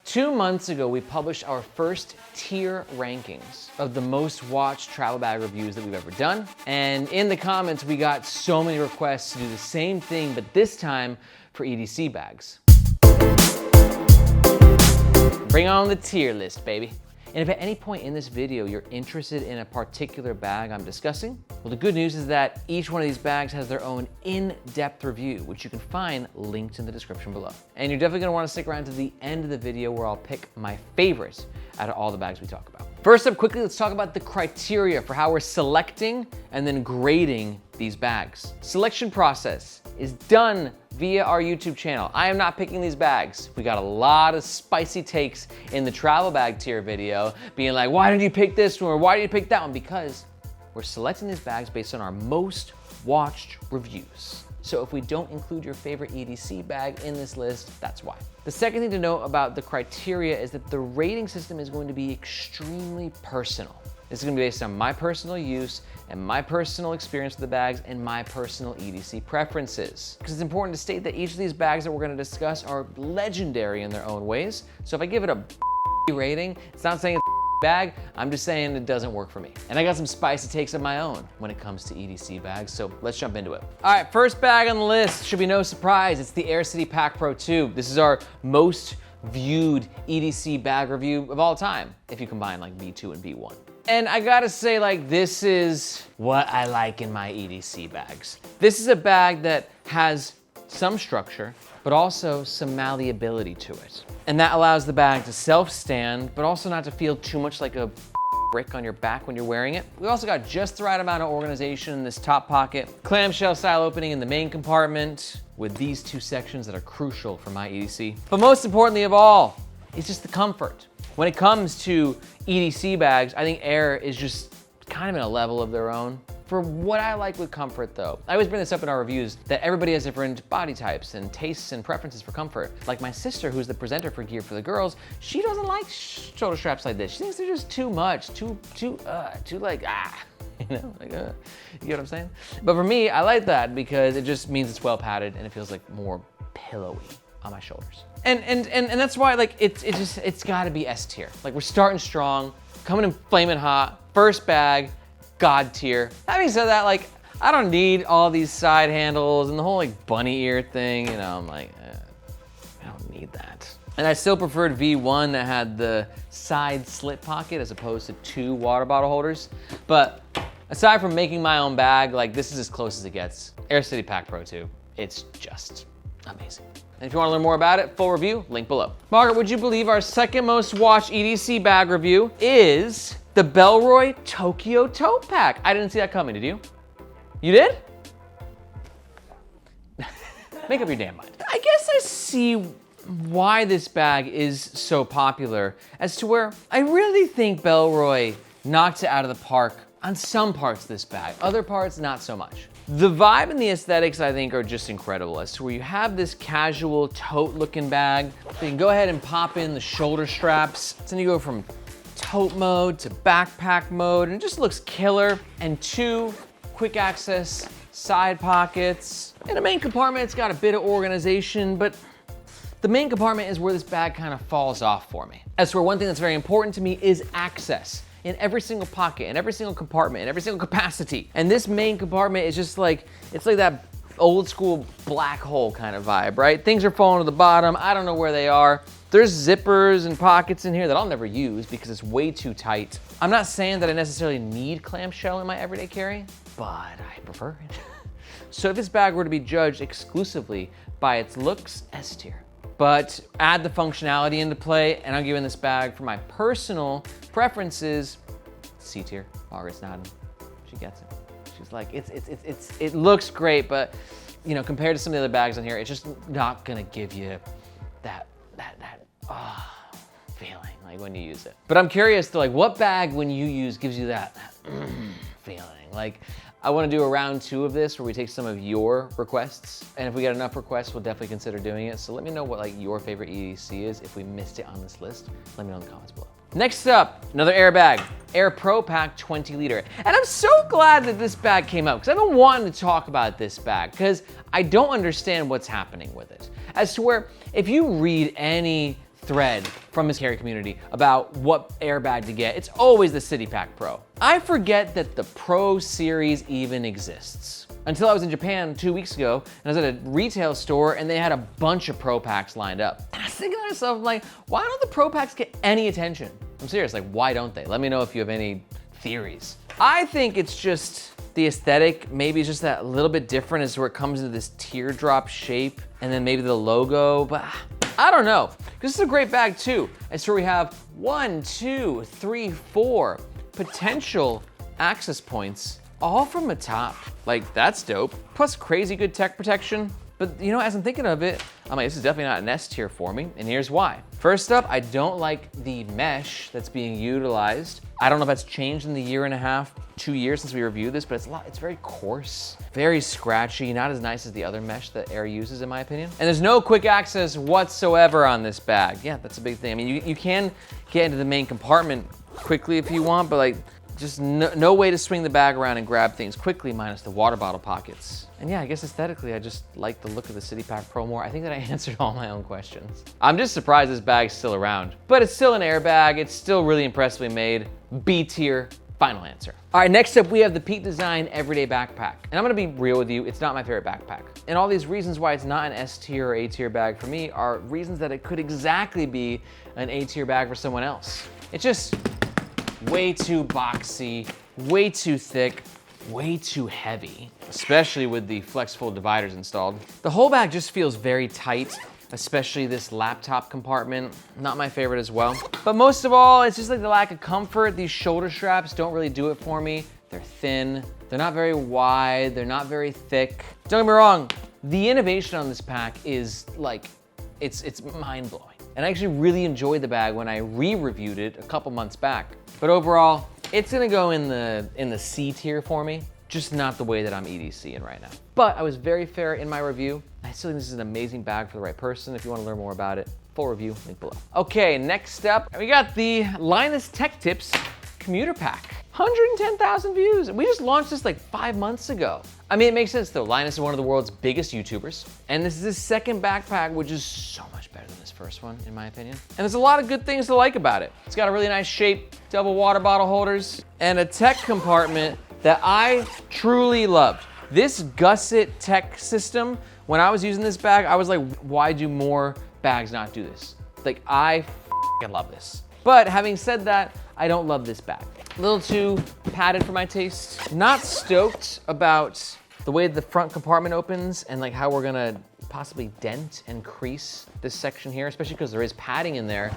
2 months ago, we published our first tier rankings of the most watched travel bag reviews that we've ever done. And in the comments, we got so many requests to do the same thing, but this time for EDC bags. Bring on the tier list, baby. And if at any point in this video you're interested in a particular bag I'm discussing, well, the good news is that each one of these bags has their own in-depth review, which you can find linked in the description below. And you're definitely gonna wanna stick around to the end of the video where I'll pick my favorites out of all the bags we talk about. First up, quickly, let's talk about the criteria for how we're selecting and then grading these bags. Selection process is done via our YouTube channel. I am not picking these bags. We got a lot of spicy takes in the travel bag tier video, being like, why did you pick this one? Or why did you pick that one? Because we're selecting these bags based on our most watched reviews. So if we don't include your favorite EDC bag in this list, that's why. The second thing to note about the criteria is that the rating system is going to be extremely personal. This is gonna be based on my personal use and my personal experience with the bags and my personal EDC preferences. Because it's important to state that each of these bags that we're gonna discuss are legendary in their own ways. So if I give it a rating, it's not saying it's a bag, I'm just saying it doesn't work for me. And I got some spicy takes of my own when it comes to EDC bags, so let's jump into it. All right, first bag on the list, should be no surprise, it's the Aer City Pack Pro 2. This is our most viewed EDC bag review of all time, if you combine like V2 and V1. And I gotta say, like, this is what I like in my EDC bags. This is a bag that has some structure, but also some malleability to it. And that allows the bag to self-stand, but also not to feel too much like a brick on your back when you're wearing it. We also got just the right amount of organization in this top pocket, clamshell style opening in the main compartment with these two sections that are crucial for my EDC. But most importantly of all, it's just the comfort. When it comes to EDC bags, I think Aer is just kind of in a level of their own. For what I like with comfort though, I always bring this up in our reviews, that everybody has different body types and tastes and preferences for comfort. Like my sister, who's the presenter for Gear for the Girls, she doesn't like shoulder straps like this. She thinks they're just too much, too like, you know, like, you get what I'm saying? But for me, I like that because it just means it's well padded and it feels like more pillowy on my shoulders. And that's why, like, it's gotta be S tier. Like, we're starting strong, coming in flaming hot, first bag, God tier. Having said that, like, I don't need all these side handles and the whole like bunny ear thing, you know, I'm like, I don't need that. And I still preferred V1 that had the side slit pocket as opposed to 2 water bottle holders. But aside from making my own bag, like, this is as close as it gets. Aer City Pack Pro 2, it's just amazing. And if you want to learn more about it, full review, link below. Margaret, would you believe our second most watched EDC bag review is the Bellroy Tokyo Totepack? I didn't see that coming, did you? You did? Make up your damn mind. I guess I see why this bag is so popular, as to where I really think Bellroy knocked it out of the park on some parts of this bag, other parts not so much. The vibe and the aesthetics, I think, are just incredible, as to where you have this casual tote looking bag. So you can go ahead and pop in the shoulder straps. So then you go from tote mode to backpack mode, and it just looks killer. And 2 quick access side pockets. In the main compartment, it's got a bit of organization, but the main compartment is where this bag kind of falls off for me. As for one thing that's very important to me is access. In every single pocket, in every single compartment, in every single capacity. And this main compartment is just like, it's like that old school black hole kind of vibe, right? Things are falling to the bottom, I don't know where they are. There's zippers and pockets in here that I'll never use because it's way too tight. I'm not saying that I necessarily need clamshell in my everyday carry, but I prefer it. So if this bag were to be judged exclusively by its looks, S tier. But add the functionality into play, and I'm giving this bag, for my personal preferences, C tier. Margaret's nodding. She gets it. She's like, it looks great, but you know, compared to some of the other bags on here, it's just not gonna give you that feeling like when you use it. But I'm curious to, like, what bag when you use gives you that feeling? Like, I want to do a round 2 of this where we take some of your requests, and if we get enough requests, we'll definitely consider doing it. So let me know what, like, your favorite EDC is. If we missed it on this list, let me know in the comments below. Next up, another Aer bag, Aer Pro Pack 20 liter. And I'm so glad that this bag came out, because I've been wanting to talk about this bag, because I don't understand what's happening with it. As to where, if you read any thread from his carry community about what Aer bag to get, it's always the City Pack Pro. I forget that the Pro series even exists. Until I was in Japan 2 weeks ago, and I was at a retail store, and they had a bunch of Pro Packs lined up. And I was thinking to myself, like, why don't the Pro Packs get any attention? I'm serious, like, why don't they? Let me know if you have any theories. I think it's just the aesthetic, maybe it's just that little bit different as where it comes into this teardrop shape, and then maybe the logo, but I don't know. This is a great bag too. It's where we have 1, 2, 3, 4 potential access points, all from the top. Like, that's dope. Plus crazy good tech protection. But you know, as I'm thinking of it, I'm like, this is definitely not an S tier for me, and here's why. First up, I don't like the mesh that's being utilized. I don't know if that's changed in the 1.5, 2 years since we reviewed this, but it's very coarse, very scratchy, not as nice as the other mesh that Aer uses, in my opinion. And there's no quick access whatsoever on this bag. Yeah, that's a big thing. I mean, you can get into the main compartment quickly if you want, but like, just no way to swing the bag around and grab things quickly, minus the water bottle pockets. And yeah, I guess aesthetically, I just like the look of the City Pack Pro more. I think that I answered all my own questions. I'm just surprised this bag's still around, but it's still an Aer bag. It's still really impressively made. B tier, final answer. All right, next up, we have the Peak Design Everyday Backpack. And I'm gonna be real with you, it's not my favorite backpack. And all these reasons why it's not an S tier or A tier bag for me are reasons that it could exactly be an A tier bag for someone else. It's just way too boxy, way too thick, way too heavy, especially with the flexible dividers installed. The whole bag just feels very tight, especially this laptop compartment. Not my favorite as well. But most of all, it's just like the lack of comfort. These shoulder straps don't really do it for me. They're thin, they're not very wide, they're not very thick. Don't get me wrong, the innovation on this pack is like, it's mind-blowing. And I actually really enjoyed the bag when I re-reviewed it a couple months back. But overall, it's gonna go in the C tier for me, just not the way that I'm EDCing right now. But I was very fair in my review. I still think this is an amazing bag for the right person. If you wanna learn more about it, full review, link below. Okay, next up, we got the Linus Tech Tips Commuter Pack. 110,000 views. We just launched this like 5 months ago. I mean, it makes sense though. Linus is one of the world's biggest YouTubers, and this is his second backpack, which is so much better than this first one, in my opinion. And there's a lot of good things to like about it. It's got a really nice shape, double water bottle holders, and a tech compartment that I truly loved. This gusset tech system, when I was using this bag, I was like, why do more bags not do this? Like, I love this. But having said that, I don't love this bag. A little too padded for my taste. Not stoked about the way the front compartment opens and like how we're gonna possibly dent and crease this section here, especially because there is padding in there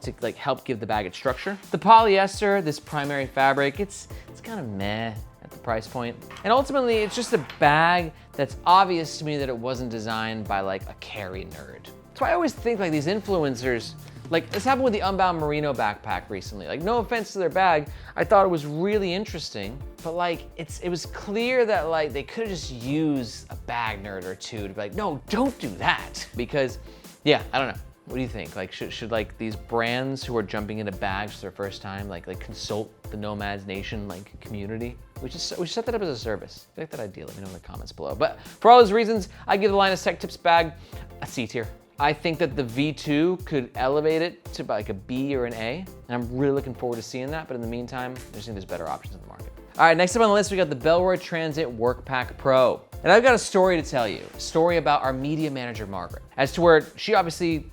to like help give the bag its structure. The polyester, this primary fabric, it's kind of meh at the price point. And ultimately, it's just a bag that's obvious to me that it wasn't designed by like a carry nerd. That's why I always think like these influencers, like this happened with the Unbound Merino backpack recently. Like, no offense to their bag, I thought it was really interesting, but like it was clear that like they could have just used a bag nerd or two to be like, no, don't do that. Because yeah, I don't know. What do you think? Like, should like these brands who are jumping into bags for their first time, like consult the Nomads Nation like community? We should set that up as a service. If you like that idea, let me know in the comments below. But for all those reasons, I give the Linus Tech Tips bag a C tier. I think that the V2 could elevate it to like a B or an A, and I'm really looking forward to seeing that, but in the meantime, I just think there's better options in the market. All right, next up on the list, we got the Bellroy Transit Workpack Pro. And I've got a story to tell you, a story about our media manager, Margaret, as to where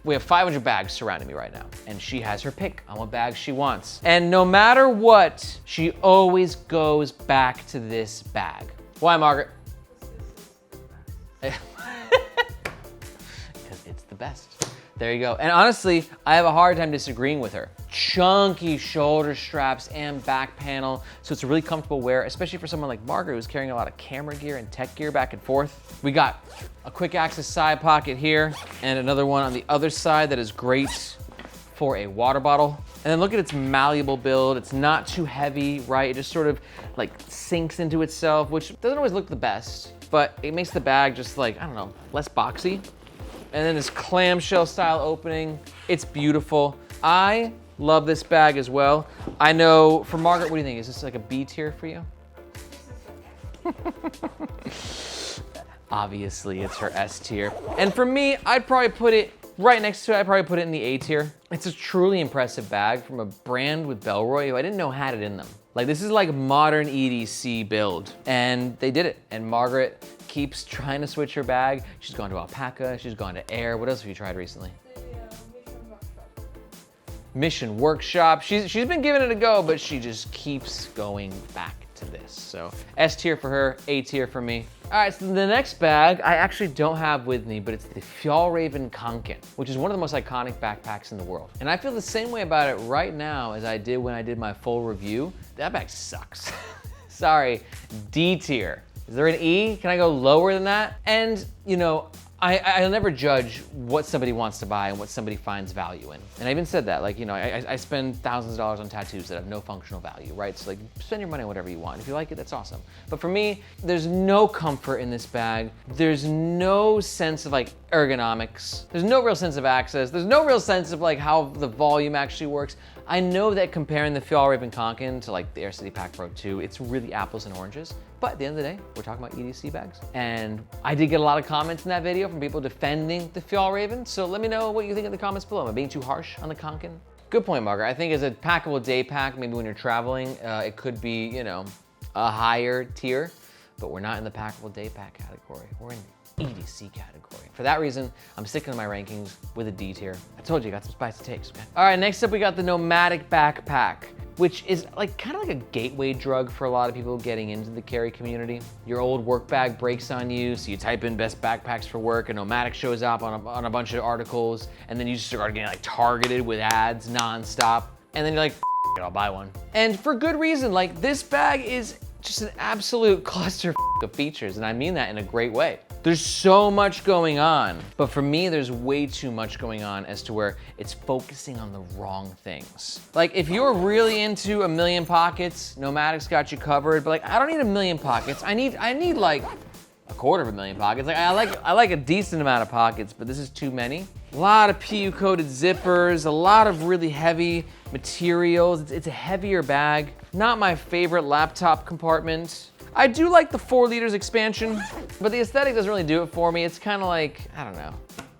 we have 500 bags surrounding me right now, and she has her pick on what bags she wants. And no matter what, she always goes back to this bag. Why, Margaret? It's the best. There you go. And honestly, I have a hard time disagreeing with her. Chunky shoulder straps and back panel, so it's a really comfortable wear, especially for someone like Margaret who's carrying a lot of camera gear and tech gear back and forth. We got a quick access side pocket here and another one on the other side that is great for a water bottle. And then look at its malleable build. It's not too heavy, right? It just sort of like sinks into itself, which doesn't always look the best, but it makes the bag just like, I don't know, less boxy. And then this clamshell style opening, it's beautiful. I love this bag as well. I know, for Margaret, what do you think? Is this like a B tier for you? Obviously, it's her S tier. And for me, I'd probably put it Right next to it, I probably put it in the A tier. It's a truly impressive bag from a brand with Bellroy who I didn't know had it in them. Like, this is like modern EDC build, and they did it. And Margaret keeps trying to switch her bag. She's gone to Alpaka, she's gone to Aer. What else have you tried recently? Mission Workshop. She's been giving it a go, but she just keeps going back to this. So S tier for her, A tier for me. All right, so the next bag I actually don't have with me, but it's the Fjallraven Kanken, which is one of the most iconic backpacks in the world. And I feel the same way about it right now as I did when I did my full review. That bag sucks. Sorry, D tier. Is there an E? Can I go lower than that? And, you know, I'll never judge what somebody wants to buy and what somebody finds value in. And I even said that, like, you know, I spend thousands of dollars on tattoos that have no functional value, right? So like, spend your money on whatever you want. If you like it, that's awesome. But for me, there's no comfort in this bag. There's no sense of like ergonomics. There's no real sense of access. There's no real sense of like how the volume actually works. I know that comparing the Fjallraven Kanken to like the Aer City Pack Pro 2, it's really apples and oranges. But at the end of the day, we're talking about EDC bags. And I did get a lot of comments in that video from people defending the Fjallraven. So let me know what you think in the comments below. Am I being too harsh on the Kanken? Good point, Margaret. I think as a packable day pack, maybe when you're traveling, it could be, you know, a higher tier, but we're not in the packable day pack category. We're in the EDC category. For that reason, I'm sticking to my rankings with a D tier. I told you, I got some spicy takes, okay? All right, next up we got the Nomatic Backpack, which is like kind of like a gateway drug for a lot of people getting into the carry community. Your old work bag breaks on you, so you type in best backpacks for work, and Nomatic shows up on a bunch of articles, and then you just start getting like targeted with ads nonstop, and then you're like, F it, I'll buy one. And for good reason, like this bag is just an absolute cluster of features, and I mean that in a great way. There's so much going on, but for me, there's way too much going on as to where it's focusing on the wrong things. Like if you're really into a million pockets, Nomatic's got you covered, but like I don't need a million pockets. I need like a quarter of a million pockets. Like I like a decent amount of pockets, but this is too many. A lot of PU coated zippers, a lot of really heavy materials. It's a heavier bag. Not my favorite laptop compartment. I do like the 4 liters expansion, but the aesthetic doesn't really do it for me. It's kind of like, I don't know,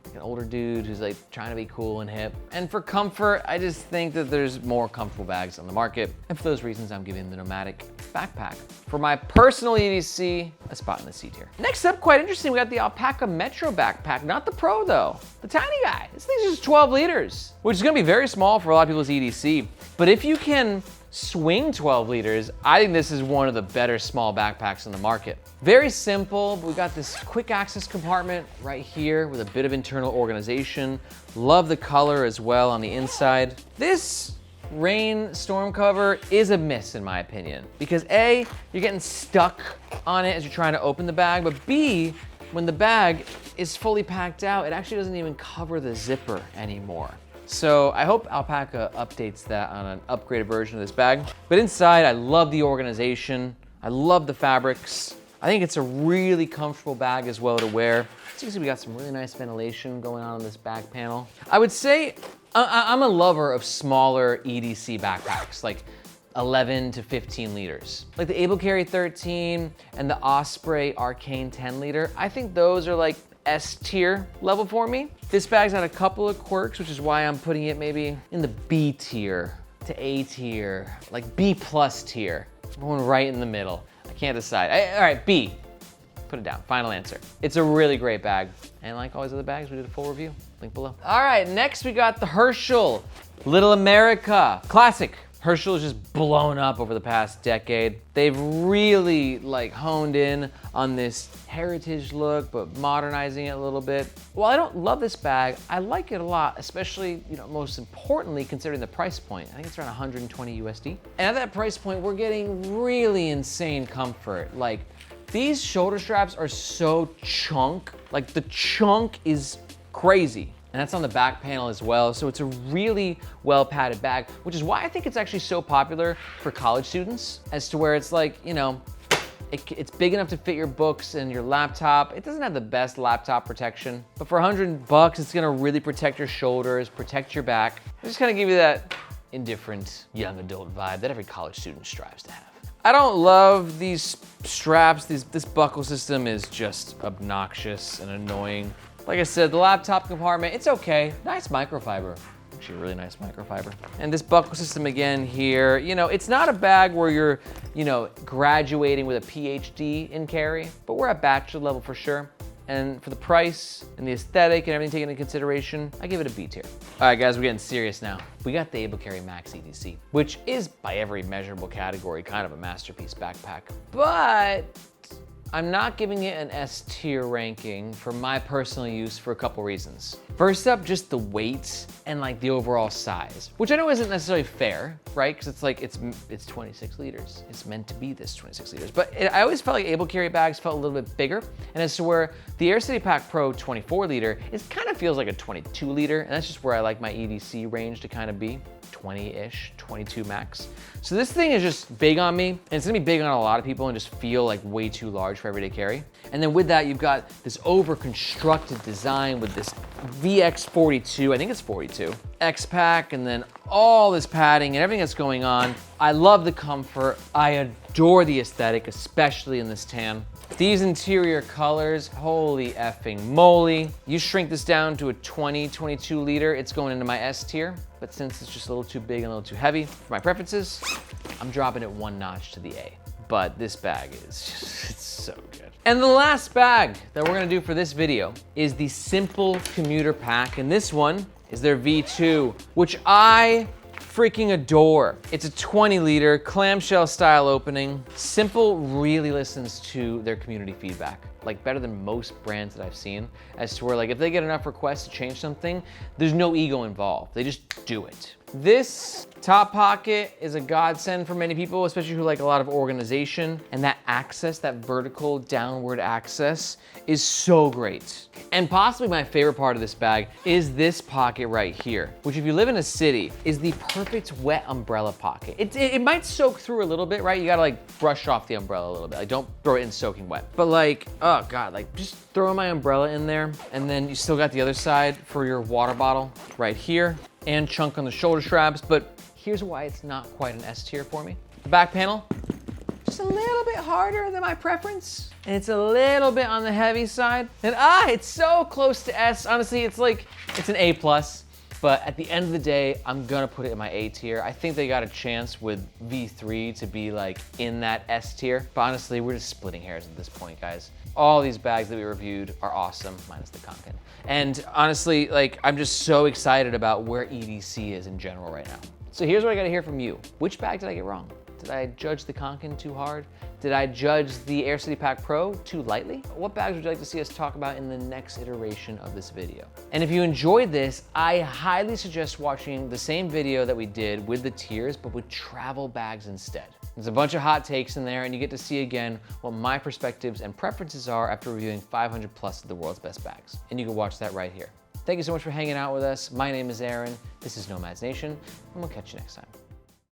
like an older dude who's like trying to be cool and hip. And for comfort, I just think that there's more comfortable bags on the market. And for those reasons, I'm giving the Nomatic Backpack, for my personal EDC, a spot in the C tier. Next up, quite interesting, we got the Alpaka Metro Backpack, not the Pro though, the tiny guy. This thing's just 12 liters, which is gonna be very small for a lot of people's EDC. But if you can swing 12 liters, I think this is one of the better small backpacks in the market. Very simple, but we got this quick access compartment right here with a bit of internal organization. Love the color as well on the inside. This rain storm cover is a miss in my opinion, because A, you're getting stuck on it as you're trying to open the bag, but B, when the bag is fully packed out, it actually doesn't even cover the zipper anymore. So I hope Alpaka updates that on an upgraded version of this bag. But inside, I love the organization. I love the fabrics. I think it's a really comfortable bag as well to wear. So you can see we got some really nice ventilation going on this back panel. I would say I'm a lover of smaller EDC backpacks, like 11 to 15 liters. Like the Able Carry 13 and the Osprey Arcane 10 liter. I think those are like S tier level for me. This bag's got a couple of quirks, which is why I'm putting it maybe in the B tier to A tier, like B plus tier. I'm going right in the middle. I can't decide. All right, B. Put it down, final answer. It's a really great bag. And like all these other bags, we did a full review, link below. All right, next we got the Herschel Little America Classic. Herschel is just blown up over the past decade. They've really like honed in on this heritage look, but modernizing it a little bit. While I don't love this bag, I like it a lot, especially, you know, most importantly, considering the price point. I think it's around 120 USD. And at that price point, we're getting really insane comfort. Like these shoulder straps are so chunk, like the chunk is crazy. And that's on the back panel as well. So it's a really well padded bag, which is why I think it's actually so popular for college students, as to where it's like, you know, it's big enough to fit your books and your laptop. It doesn't have the best laptop protection, but for $100, it's gonna really protect your shoulders, protect your back. It's just gonna give you that indifferent young adult vibe that every college student strives to have. I don't love these straps. This buckle system is just obnoxious and annoying. Like I said, the laptop compartment, it's okay. Nice microfiber. Actually, really nice microfiber. And this buckle system again here, you know, it's not a bag where you're, you know, graduating with a PhD in carry, but we're at bachelor level for sure. And for the price and the aesthetic and everything taken into consideration, I give it a B tier. All right, guys, we're getting serious now. We got the Carry Max EDC, which is by every measurable category kind of a masterpiece backpack. But I'm not giving it an S tier ranking for my personal use for a couple reasons. First up, just the weight and like the overall size, which I know isn't necessarily fair, right? Because it's like, it's 26 liters. It's meant to be this 26 liters. But I always felt like able carry bags felt a little bit bigger. And as to where the Aer City Pack Pro 24 liter, it kind of feels like a 22 liter. And that's just where I like my EDC range to kind of be. 20-ish, 22 max. So this thing is just big on me, and it's gonna be big on a lot of people and just feel like way too large for everyday carry. And then with that, you've got this over-constructed design with this VX42, I think it's 42, X-Pack, and then all this padding and everything that's going on. I love the comfort. I adore the aesthetic, especially in this tan. These interior colors, holy effing moly. You shrink this down to a 22 liter, it's going into my S tier. But since it's just a little too big and a little too heavy for my preferences, I'm dropping it one notch to the A. But this bag is just, it's so good. And the last bag that we're gonna do for this video is the Sympl Commuter Pack. And this one is their V2, which I freaking adore. It's a 20 liter clamshell style opening. Sympl really listens to their community feedback, like better than most brands that I've seen, as to where like if they get enough requests to change something, there's no ego involved. They just do it. This top pocket is a godsend for many people, especially who like a lot of organization, and that access, that vertical downward access is so great. And possibly my favorite part of this bag is this pocket right here, which if you live in a city is the perfect wet umbrella pocket. It might soak through a little bit, right? You gotta like brush off the umbrella a little bit. Like don't throw it in soaking wet. But like, oh God, like just throw my umbrella in there, and then you still got the other side for your water bottle right here, and chunk on the shoulder straps. But here's why it's not quite an S tier for me. The back panel, just a little bit harder than my preference. And it's a little bit on the heavy side. And it's so close to S. Honestly, it's like, it's an A+. But at the end of the day, I'm gonna put it in my A tier. I think they got a chance with V3 to be like in that S tier. But honestly, we're just splitting hairs at this point, guys. All these bags that we reviewed are awesome, minus the Kanken. And honestly, like, I'm just so excited about where EDC is in general right now. So here's what I gotta hear from you. Which bag did I get wrong? Did I judge the Kanken too hard? Did I judge the Aer City Pack Pro too lightly? What bags would you like to see us talk about in the next iteration of this video? And if you enjoyed this, I highly suggest watching the same video that we did with the tiers, but with travel bags instead. There's a bunch of hot takes in there, and you get to see again what my perspectives and preferences are after reviewing 500 plus of the world's best bags. And you can watch that right here. Thank you so much for hanging out with us. My name is Aaron. This is Nomads Nation, and we'll catch you next time.